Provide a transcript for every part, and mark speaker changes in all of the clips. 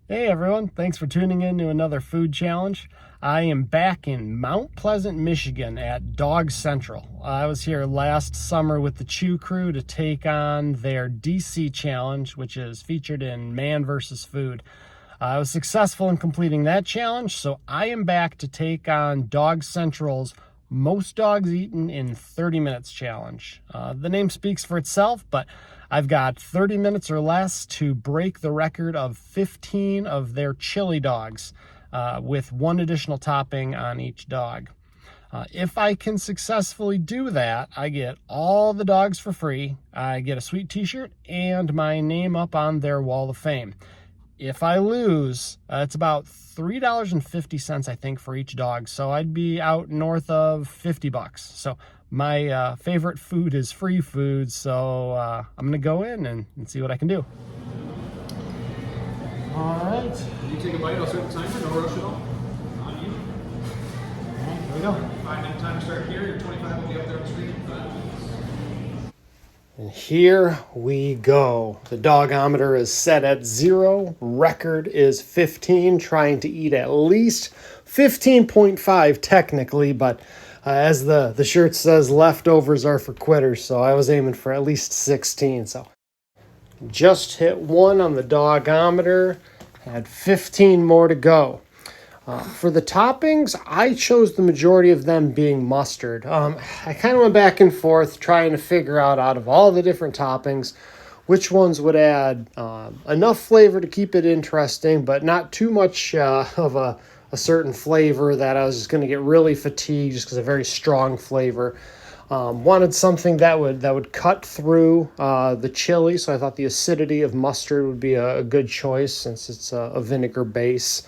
Speaker 1: Hey everyone, thanks for tuning in to another food challenge. I am back in Mount Pleasant, Michigan at Dog Central. I was here last summer with the Chew Crew to take on their DC challenge, which is featured in Man vs. Food. I was successful in completing that challenge, so I am back to take on Dog Central's Most Dogs Eaten in 30 Minutes challenge. The name speaks for itself, but I've got 30 minutes or less to break the record of 15 of their chili dogs with one additional topping on each dog. If I can successfully do that, I get all the dogs for free. I get a sweet t-shirt and my name up on their wall of fame. If I lose, it's about $3.50, I think, for each dog. So I'd be out north of $50. So my favorite food is free food. So I'm going to go in and see what I can do. All right.
Speaker 2: You take a bite, I'll start the timer, no rush at all. On you.
Speaker 1: All right, here we go.
Speaker 2: 5-minute time to start here, your 25 will be up there on the screen.
Speaker 1: And here we go. The dogometer is set at 0. Record is 15, trying to eat at least 15.5 technically, but as the shirt says, leftovers are for quitters, so I was aiming for at least 16. So just hit 1 on the dogometer, had 15 more to go. For the toppings, I chose the majority of them being mustard. I kind of went back and forth trying to figure out of all the different toppings, which ones would add enough flavor to keep it interesting, but not too much of a certain flavor that I was just going to get really fatigued just because of very strong flavor. Wanted something that would cut through the chili, so I thought the acidity of mustard would be a good choice since it's a vinegar base.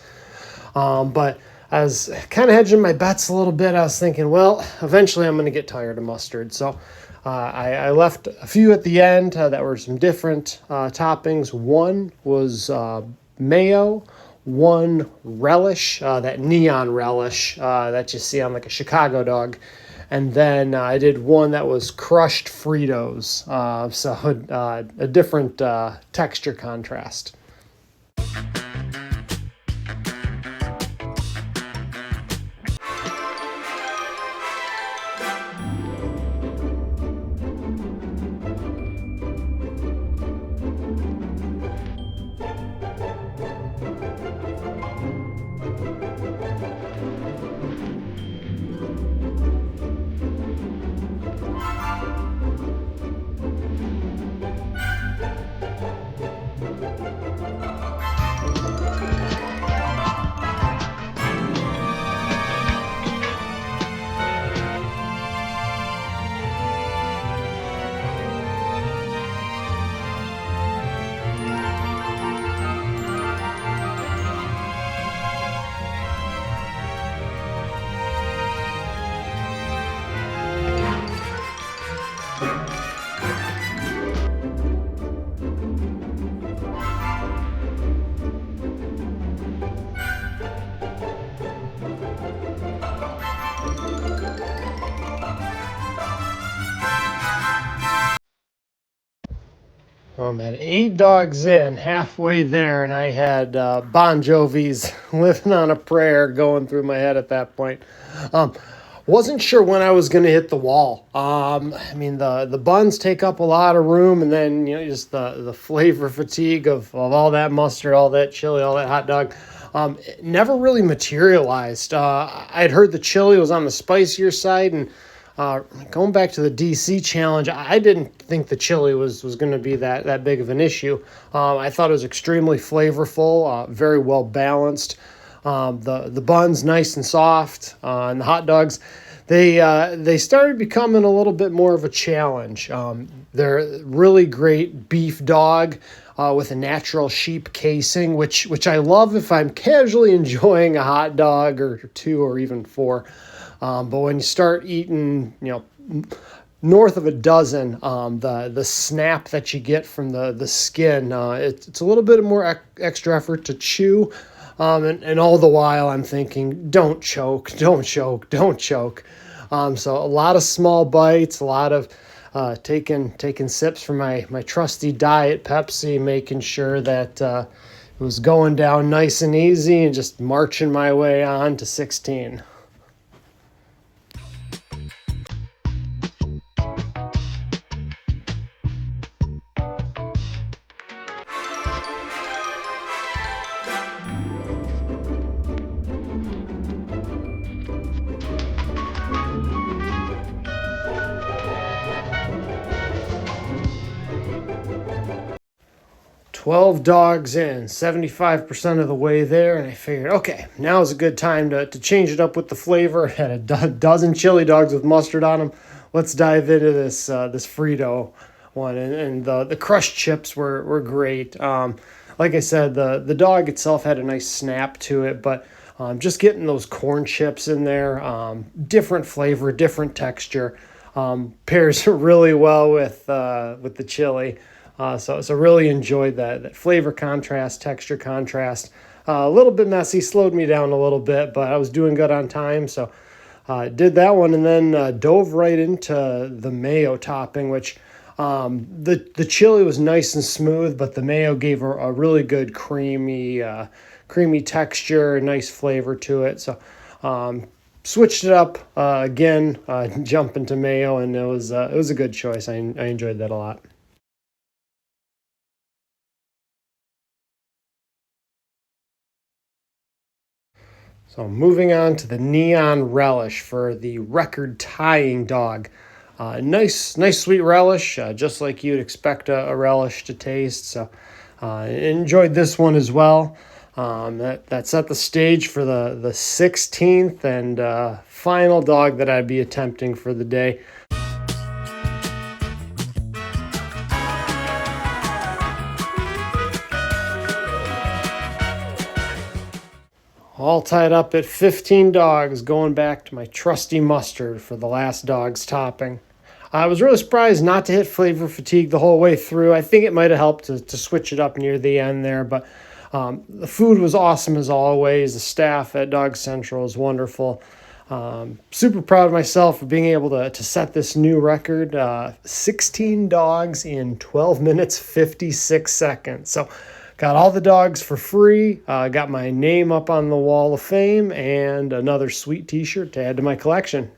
Speaker 1: But I was kind of hedging my bets a little bit. I was thinking, well, eventually I'm going to get tired of mustard. So I left a few at the end that were some different toppings. One was mayo, one relish, that neon relish that you see on like a Chicago dog. And then I did one that was crushed Fritos, so a different texture contrast. I'm at 8 dogs in, halfway there, and I had Bon Jovi's Living on a Prayer going through my head at that point. Wasn't sure when I was going to hit the wall. I mean, the buns take up a lot of room, and then just the flavor fatigue of all that mustard, all that chili, all that hot dog. It never really materialized. I'd heard the chili was on the spicier side, and going back to the DC challenge, I didn't think the chili was going to be that big of an issue. I thought it was extremely flavorful, very well balanced. The buns nice and soft, and the hot dogs, they started becoming a little bit more of a challenge. They're really great beef dog with a natural sheep casing, which I love if I'm casually enjoying a hot dog or 2 or even 4. But when you start eating, north of a dozen, the snap that you get from the skin, it's a little bit more extra effort to chew. And all the while I'm thinking, don't choke, don't choke, don't choke. So a lot of small bites, a lot of taking sips from my trusty Diet Pepsi, making sure that was going down nice and easy and just marching my way on to 16. 12 dogs in, 75% of the way there, and I figured, okay, now is a good time to change it up with the flavor. I had a dozen chili dogs with mustard on them. Let's dive into this Frito one, and the crushed chips were great. Like I said, the dog itself had a nice snap to it, but just getting those corn chips in there, different flavor, different texture, pairs really well with the chili. So really enjoyed that flavor contrast, texture contrast. A little bit messy, slowed me down a little bit, but I was doing good on time, so did that one, and then dove right into the mayo topping, which the chili was nice and smooth, but the mayo gave a really good creamy texture, nice flavor to it. So switched it up again, jumping to mayo, and it was a good choice. I enjoyed that a lot. So moving on to the neon relish for the record-tying dog. Nice sweet relish, just like you'd expect a relish to taste. So enjoyed this one as well. That set the stage for the 16th and final dog that I'd be attempting for the day. All tied up at 15 dogs, going back to my trusty mustard for the last dog's topping. I was really surprised not to hit flavor fatigue the whole way through. I think it might have helped to switch it up near the end there, but the food was awesome as always. The staff at Dog Central is wonderful. Super proud of myself for being able to set this new record, 16 dogs in 12 minutes, 56 seconds. So got all the dogs for free, got my name up on the wall of fame, and another sweet t-shirt to add to my collection.